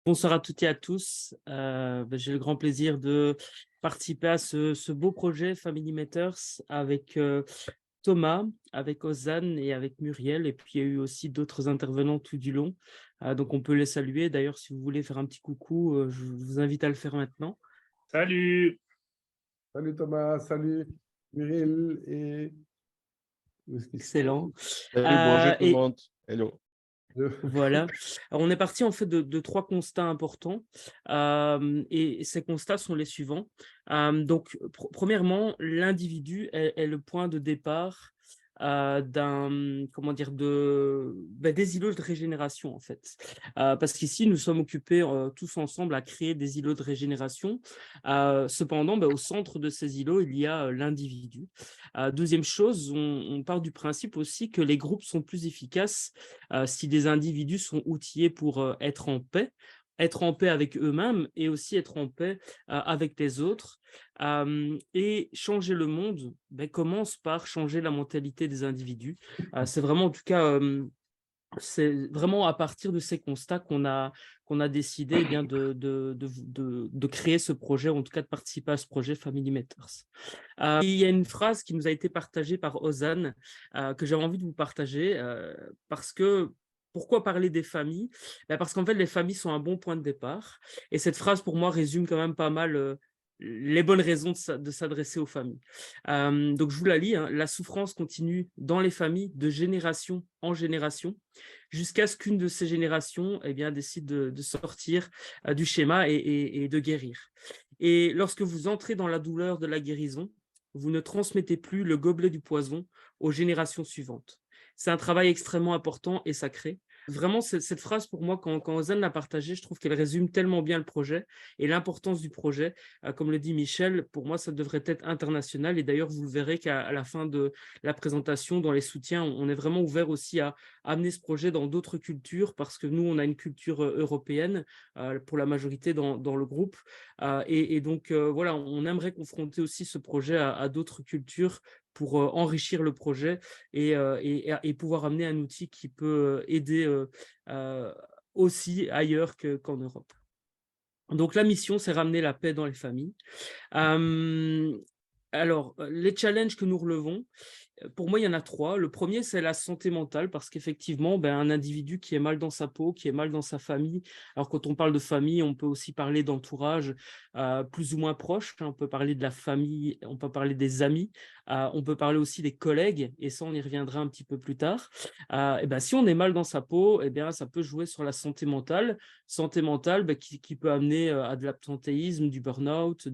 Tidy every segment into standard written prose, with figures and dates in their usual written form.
Bonsoir à toutes et à tous. J'ai le grand plaisir de participer à ce beau projet Family Matters avec Thomas, avec Ozan et avec Muriel. Et puis, il y a eu aussi d'autres intervenants tout du long. Donc, on peut les saluer. D'ailleurs, si vous voulez faire un petit coucou, je vous invite à le faire maintenant. Salut! Salut Thomas, salut Muriel et où est-ce qu'ils sont? Excellent. Salut, bonjour tout le Et monde. Hello. voilà. Alors, on est parti en fait de trois constats importants et ces constats sont les suivants. Donc, premièrement, l'individu est le point de départ des îlots de régénération en fait. Parce qu'ici, nous sommes occupés tous ensemble à créer des îlots de régénération. Cependant, au centre de ces îlots, il y a l'individu. Deuxième chose, on part du principe aussi que les groupes sont plus efficaces si des individus sont outillés pour être en paix avec eux-mêmes et aussi être en paix avec les autres. Et changer le monde commence par changer la mentalité des individus. C'est vraiment, en tout cas, c'est vraiment à partir de ces constats qu'on a décidé de créer ce projet, ou en tout cas de participer à ce projet Family Matters. Il y a une phrase qui nous a été partagée par Ozan que j'avais envie de vous partager parce que pourquoi parler des familles? Parce qu'en fait, les familles sont un bon point de départ. Et cette phrase, pour moi, résume quand même pas mal les bonnes raisons de s'adresser aux familles. Donc, je vous la lis, hein. La souffrance continue dans les familles de génération en génération jusqu'à ce qu'une de ces générations décide de sortir du schéma et de guérir. Et lorsque vous entrez dans la douleur de la guérison, vous ne transmettez plus le gobelet du poison aux générations suivantes. C'est un travail extrêmement important et sacré. Vraiment, cette phrase, pour moi, quand Ozan l'a partagée, je trouve qu'elle résume tellement bien le projet et l'importance du projet. Comme le dit Michel, pour moi, ça devrait être international. Et d'ailleurs, vous le verrez qu'à la fin de la présentation, dans les soutiens, on est vraiment ouvert aussi à amener ce projet dans d'autres cultures parce que nous, on a une culture européenne pour la majorité dans le groupe. Donc, voilà, on aimerait confronter aussi ce projet à d'autres cultures pour enrichir le projet et pouvoir amener un outil qui peut aider aussi ailleurs qu'en Europe. Donc, la mission, c'est ramener la paix dans les familles. Alors, les challenges que nous relevons, pour moi, il y en a trois. Le premier, c'est la santé mentale, parce qu'effectivement, un individu qui est mal dans sa peau, qui est mal dans sa famille, alors quand on parle de famille, on peut aussi parler d'entourage plus ou moins proche, hein. On peut parler de la famille, on peut parler des amis, on peut parler aussi des collègues, et ça, on y reviendra un petit peu plus tard. Si on est mal dans sa peau, ça peut jouer sur la santé mentale qui peut amener à de l'absentéisme, du burn-out,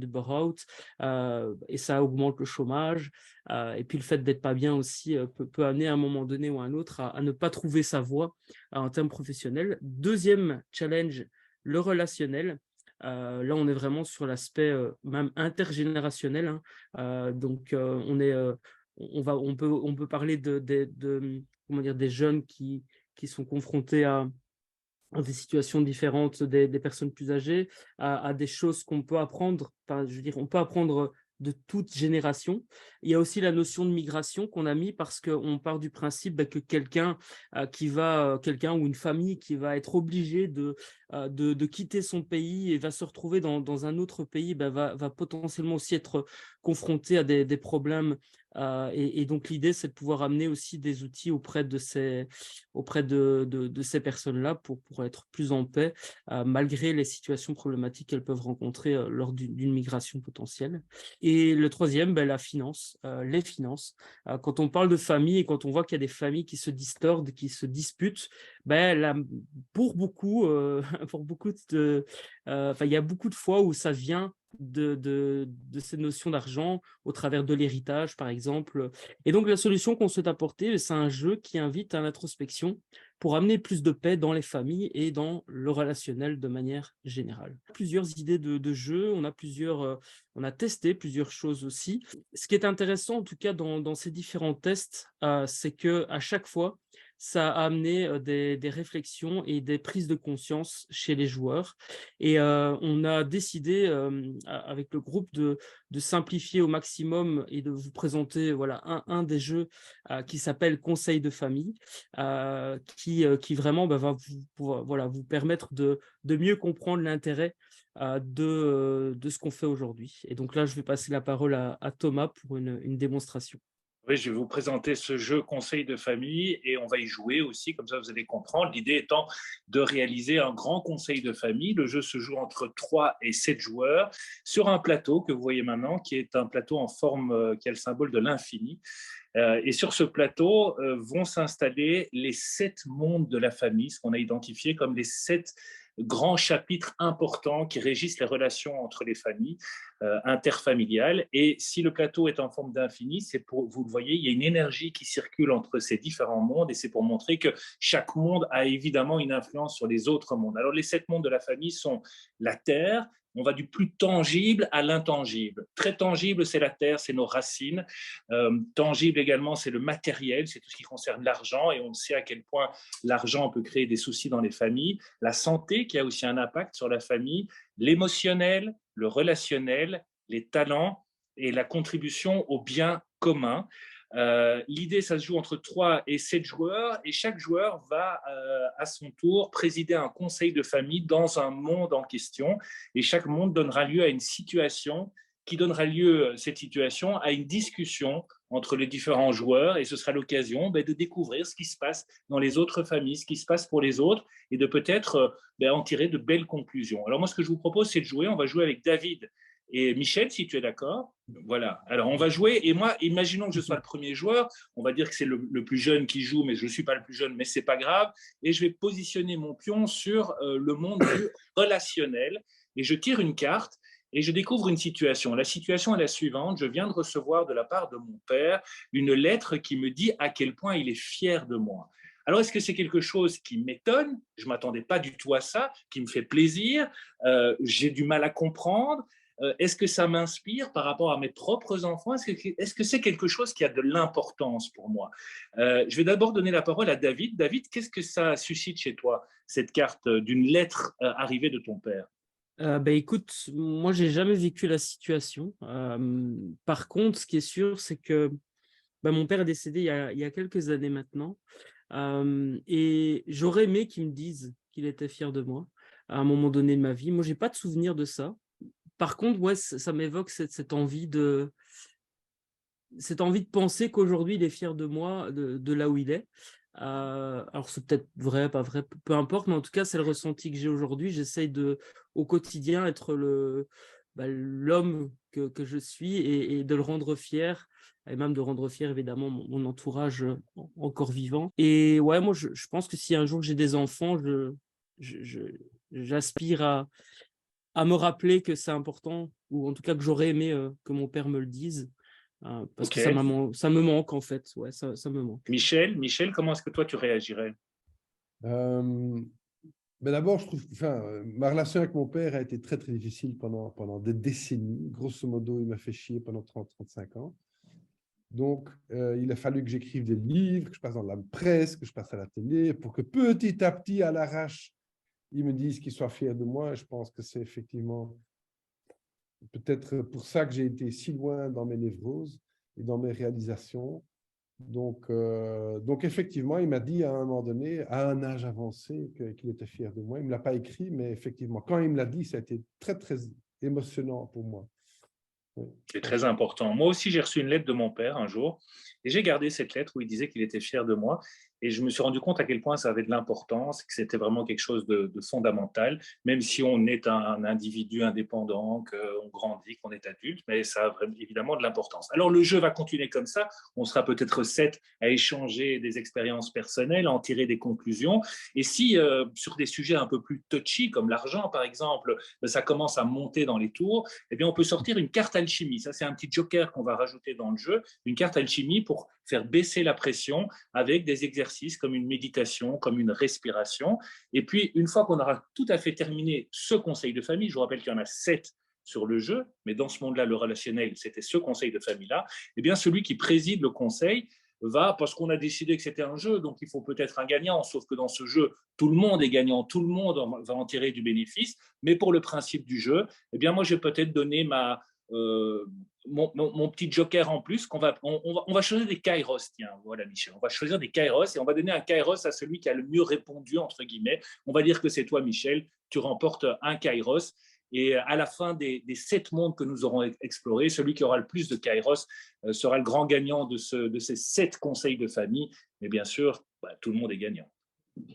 et ça augmente le chômage. Et puis le fait d'être pas bien aussi peut amener à un moment donné ou à un autre à ne pas trouver sa voie en termes professionnels. Deuxième challenge, le relationnel. Là, on est vraiment sur l'aspect même intergénérationnel, hein. On peut parler comment dire, des jeunes qui sont confrontés à des situations différentes des personnes plus âgées, à des choses qu'on peut apprendre. Enfin, je veux dire, on peut apprendre de toute génération. Il y a aussi la notion de migration qu'on a mis parce qu'on part du principe que quelqu'un ou une famille qui va être obligée de quitter son pays et va se retrouver dans un autre pays, va potentiellement aussi être confronté à des problèmes. Et donc, l'idée, c'est de pouvoir amener aussi des outils auprès de ces personnes-là pour être plus en paix, malgré les situations problématiques qu'elles peuvent rencontrer lors d'une migration potentielle. Et le troisième, la finance, les finances. Quand on parle de famille et quand on voit qu'il y a des familles qui se distordent, qui se disputent, pour beaucoup, il y a beaucoup de fois où ça vient de ces notions d'argent au travers de l'héritage, par exemple. Et donc, la solution qu'on souhaite apporter, c'est un jeu qui invite à l'introspection pour amener plus de paix dans les familles et dans le relationnel de manière générale. Plusieurs idées de jeux, on a testé plusieurs choses aussi. Ce qui est intéressant, en tout cas, dans ces différents tests, c'est qu'à chaque fois, ça a amené des réflexions et des prises de conscience chez les joueurs. Et on a décidé avec le groupe de simplifier au maximum et de vous présenter voilà, un des jeux qui s'appelle Conseil de famille, qui vraiment va voilà, vous permettre de mieux comprendre l'intérêt de ce qu'on fait aujourd'hui. Et donc là, je vais passer la parole à Thomas pour une démonstration. Oui, je vais vous présenter ce jeu conseil de famille et on va y jouer aussi, comme ça vous allez comprendre. L'idée étant de réaliser un grand conseil de famille. Le jeu se joue entre 3 et 7 joueurs sur un plateau que vous voyez maintenant, qui est un plateau en forme qui a le symbole de l'infini. Et sur ce plateau vont s'installer les 7 mondes de la famille, ce qu'on a identifié comme les 7 grands chapitres importants qui régissent les relations entre les familles interfamiliales. Et si le plateau est en forme d'infini, c'est pour, vous le voyez, il y a une énergie qui circule entre ces différents mondes et c'est pour montrer que chaque monde a évidemment une influence sur les autres mondes. Alors les 7 mondes de la famille sont la Terre. On va du plus tangible à l'intangible. Très tangible, c'est la terre, c'est nos racines. Tangible également, c'est le matériel, c'est tout ce qui concerne l'argent. Et on sait à quel point l'argent peut créer des soucis dans les familles. La santé, qui a aussi un impact sur la famille. L'émotionnel, le relationnel, les talents et la contribution au bien commun. L'idée, ça se joue entre 3 et 7 joueurs et chaque joueur va à son tour présider un conseil de famille dans un monde en question et chaque monde donnera lieu à une situation qui donnera lieu, cette situation, à une discussion entre les différents joueurs et ce sera l'occasion de découvrir ce qui se passe dans les autres familles, ce qui se passe pour les autres et de peut-être en tirer de belles conclusions. Alors moi, ce que je vous propose, c'est de jouer. On va jouer avec David et Michel, si tu es d'accord. Voilà, alors on va jouer et moi, imaginons que je sois le premier joueur, on va dire que c'est le plus jeune qui joue, mais je ne suis pas le plus jeune, mais ce n'est pas grave, et je vais positionner mon pion sur le monde relationnel et je tire une carte et je découvre une situation. La situation est la suivante, je viens de recevoir de la part de mon père une lettre qui me dit à quel point il est fier de moi. Alors, est-ce que c'est quelque chose qui m'étonne? Je ne m'attendais pas du tout à ça, qui me fait plaisir, j'ai du mal à comprendre. Est-ce que ça m'inspire par rapport à mes propres enfants? Est-ce que c'est quelque chose qui a de l'importance pour moi? Je vais d'abord donner la parole à David. David, qu'est-ce que ça suscite chez toi, cette carte d'une lettre arrivée de ton père? Écoute, moi, j'ai jamais vécu la situation. Par contre, ce qui est sûr, c'est que mon père est décédé il y a quelques années maintenant. Et j'aurais aimé qu'il me dise qu'il était fier de moi à un moment donné de ma vie. Moi, j'ai pas de souvenir de ça. Par contre, ouais, ça m'évoque cette envie de penser qu'aujourd'hui, il est fier de moi, de là où il est. Alors, c'est peut-être vrai, pas vrai, peu importe, mais en tout cas, c'est le ressenti que j'ai aujourd'hui. J'essaye au quotidien, être l'homme que je suis et de le rendre fier, et même de rendre fier, évidemment, mon entourage encore vivant. Et ouais, moi, je pense que si un jour j'ai des enfants, je- je- j'aspire à me rappeler que c'est important, ou en tout cas que j'aurais aimé que mon père me le dise, parce Ok. que ça me manque en fait, ouais, ça me manque. Michel, comment est-ce que toi tu réagirais? Euh, mais d'abord, je trouve, enfin, ma relation avec mon père a été très, très difficile pendant des décennies. Grosso modo, il m'a fait chier pendant 30-35 ans. Donc, il a fallu que j'écrive des livres, que je passe dans la presse, que je passe à la télé, pour que petit à petit, à l'arrache, ils me disent qu'ils soient fiers de moi. Je pense que c'est effectivement peut-être pour ça que j'ai été si loin dans mes névroses et dans mes réalisations. Donc effectivement, il m'a dit à un moment donné, à un âge avancé, qu'il était fier de moi. Il ne me l'a pas écrit, mais effectivement, quand il me l'a dit, ça a été très, très émotionnant pour moi. Oui. C'est très important. Moi aussi, j'ai reçu une lettre de mon père un jour et j'ai gardé cette lettre où il disait qu'il était fier de moi. Et je me suis rendu compte à quel point ça avait de l'importance, que c'était vraiment quelque chose de fondamental, même si on est un individu indépendant, qu'on grandit, qu'on est adulte, mais ça a évidemment de l'importance. Alors, le jeu va continuer comme ça. On sera peut-être 7 à échanger des expériences personnelles, à en tirer des conclusions. Et si, sur des sujets un peu plus touchy, comme l'argent, par exemple, ça commence à monter dans les tours, eh bien, on peut sortir une carte alchimie. Ça, c'est un petit joker qu'on va rajouter dans le jeu, une carte alchimie pour faire baisser la pression avec des exercices comme une méditation, comme une respiration. Et puis, une fois qu'on aura tout à fait terminé ce conseil de famille, je vous rappelle qu'il y en a 7 sur le jeu, mais dans ce monde-là, le relationnel, c'était ce conseil de famille-là, eh bien, celui qui préside le conseil va parce qu'on a décidé que c'était un jeu, donc il faut peut-être un gagnant, sauf que dans ce jeu, tout le monde est gagnant, tout le monde va en tirer du bénéfice, mais pour le principe du jeu, eh bien moi, je vais peut-être donner mon petit joker en plus, on va choisir des kairos, tiens, voilà Michel, on va choisir des kairos et on va donner un kairos à celui qui a le mieux répondu, entre guillemets. On va dire que c'est toi, Michel, tu remportes un kairos. Et à la fin des 7 mondes que nous aurons explorés, celui qui aura le plus de kairos sera le grand gagnant de ces 7 conseils de famille. Mais bien sûr, tout le monde est gagnant.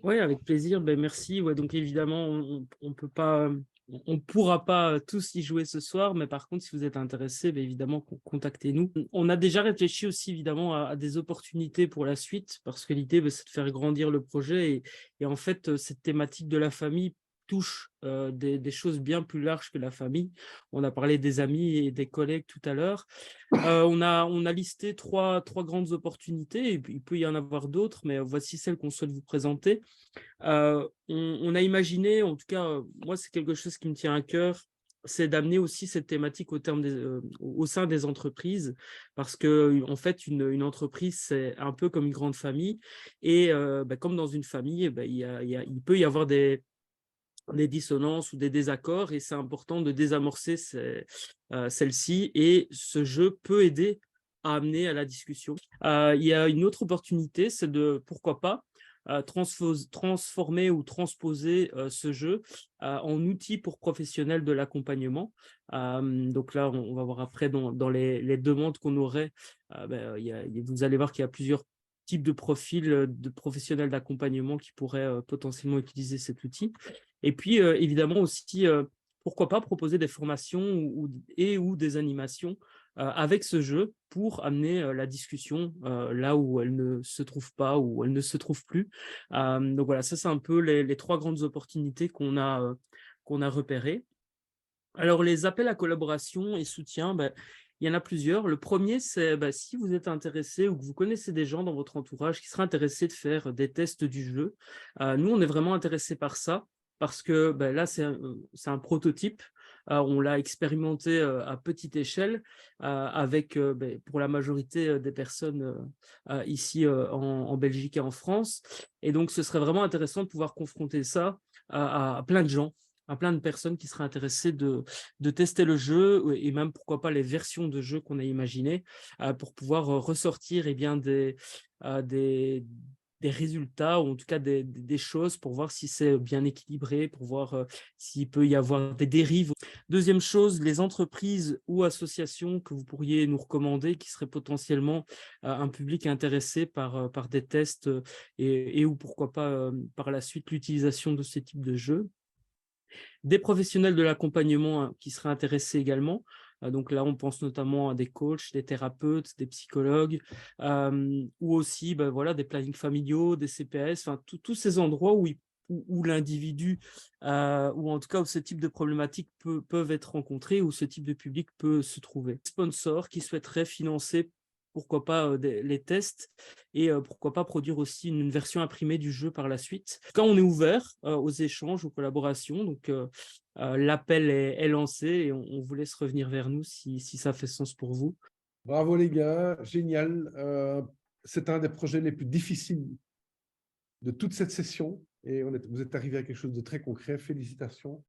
Oui, avec plaisir. Ben, merci. Ouais, donc évidemment, on peut pas, on pourra pas tous y jouer ce soir, mais par contre, si vous êtes intéressés, ben, évidemment, contactez-nous. On a déjà réfléchi aussi évidemment à des opportunités pour la suite, parce que l'idée, ben, c'est de faire grandir le projet et en fait, cette thématique de la famille touche des choses bien plus larges que la famille. On a parlé des amis et des collègues tout à l'heure. On a listé trois grandes opportunités, et il peut y en avoir d'autres, mais voici celles qu'on souhaite vous présenter. On a imaginé, en tout cas, moi, c'est quelque chose qui me tient à cœur, c'est d'amener aussi cette thématique au sein des entreprises, parce que en fait, une entreprise, c'est un peu comme une grande famille, et comme dans une famille, il peut y avoir des dissonances ou des désaccords, et c'est important de désamorcer celles-ci, et ce jeu peut aider à amener à la discussion. Il y a une autre opportunité, c'est de, pourquoi pas, transformer ou transposer ce jeu en outil pour professionnels de l'accompagnement. Donc là, on va voir après dans les demandes qu'on aurait, vous allez voir qu'il y a plusieurs types de profils de professionnels d'accompagnement qui pourraient potentiellement utiliser cet outil. Et puis, évidemment aussi, pourquoi pas proposer des formations ou des animations avec ce jeu pour amener la discussion là où elle ne se trouve pas ou elle ne se trouve plus. Donc voilà, ça c'est un peu les 3 grandes opportunités qu'on a repérées. Alors les appels à collaboration et soutien, il y en a plusieurs. Le premier, c'est si vous êtes intéressé ou que vous connaissez des gens dans votre entourage qui seraient intéressés de faire des tests du jeu. Nous, on est vraiment intéressés par ça parce que là, c'est un prototype. On l'a expérimenté à petite échelle avec, pour la majorité des personnes ici en Belgique et en France. Et donc, ce serait vraiment intéressant de pouvoir confronter ça à plein de gens, à plein de personnes qui seraient intéressées de tester le jeu et même, pourquoi pas, les versions de jeu qu'on a imaginées pour pouvoir ressortir des résultats, ou en tout cas des choses, pour voir si c'est bien équilibré, pour voir s'il peut y avoir des dérives. Deuxième chose, les entreprises ou associations que vous pourriez nous recommander qui seraient potentiellement un public intéressé par des tests ou pourquoi pas par la suite l'utilisation de ce type de jeu. Des professionnels de l'accompagnement qui seraient intéressés également. Donc là, on pense notamment à des coachs, des thérapeutes, des psychologues, ou aussi voilà, des plannings familiaux, des CPS, enfin tous ces endroits où l'individu, ou en tout cas où ce type de problématiques peuvent être rencontrées, où ce type de public peut se trouver. Sponsors qui souhaiteraient financer, pourquoi pas, les tests, et pourquoi pas produire aussi une version imprimée du jeu par la suite. En tout cas, on est ouvert aux échanges, aux collaborations, donc l'appel est lancé, et on vous laisse revenir vers nous si ça fait sens pour vous. Bravo les gars, génial. C'est un des projets les plus difficiles de toute cette session, et vous êtes arrivé à quelque chose de très concret. Félicitations.